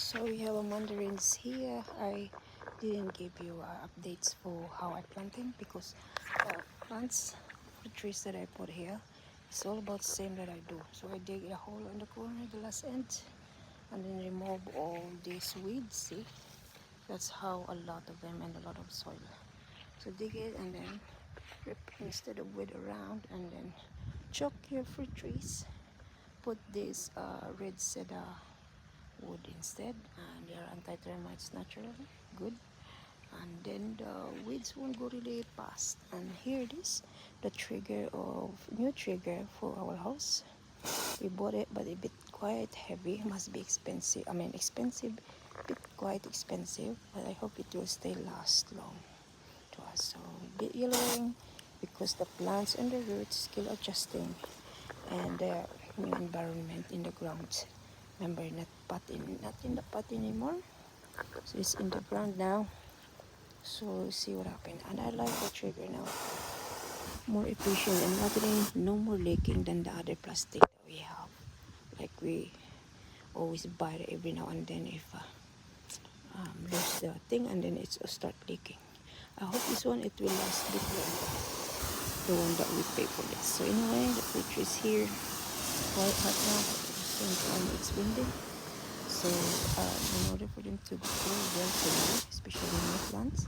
So we have a mandarins here. I didn't give you updates for how I planting because plants, the trees that I put here, it's all about the same that I do. So I dig a hole in the corner, the last end, and then remove all these weeds. See, that's how a lot of them and a lot of soil. So dig it and then rip instead of weed around, and then choke your fruit trees. Put this red cedar wood instead, and they are anti-termites naturally good, and then the weeds won't go really fast. And here it is, the trigger of new trigger for our house. We bought it, but a bit quite heavy, must be expensive. I mean expensive, bit quite expensive, but I hope it will stay last long to us. So a bit yellowing because the plants and the roots still adjusting and the new environment in the ground. Remember, not in the pot anymore. So it's in the ground now. So see what happened. And I like the trigger now. More efficient and watering, no more leaking than the other plastic that we have. Like we always buy it every now and then if lose the thing and then it's start leaking. I hope this one it will last bit longer. The one that we pay for this. So anyway, the picture is here. Quite hot now, but at the same time it's windy. So in order for them to grow well for you, especially new plants,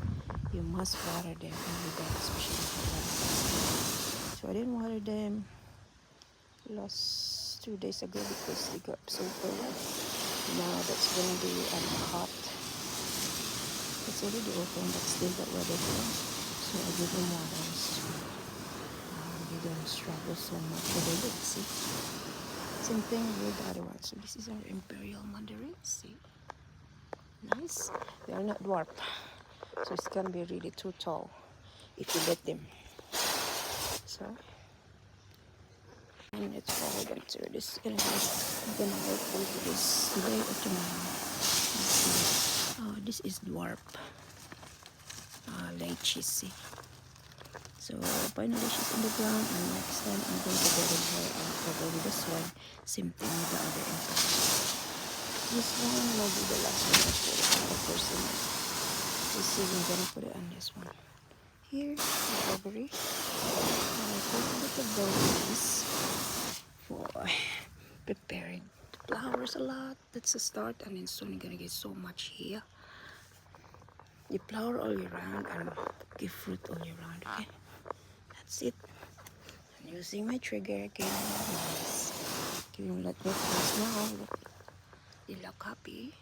you must water them every day, especially for plants. So I didn't water them last 2 days ago because they got so cold. Now that's windy and hot. It's already open, but still got weather here. So I give them waters. They don't struggle so much with the leaves, see? Same thing with the other ones. So this is our imperial mandarins. See, nice. They are not dwarf, so it's gonna be really too tall if you let them. So, and it's forward until this is gonna work over this today or tomorrow. Let's see. This is dwarf lychee. See. So finally she's in the ground, and next time I'm going to bury her and cover with the soil. Same thing with the other imperial. This one will be the last one I put it on the first one. This is I'm gonna put it on this one. Here, the ovary. I put a bit of berries for preparing the flowers a lot. That's a start, and then soon you're gonna get so much here. You flower all year round and give fruit all year round, okay? That's it. I'm using my trigger again. Nice. Giving a lot more plants now. They look happy.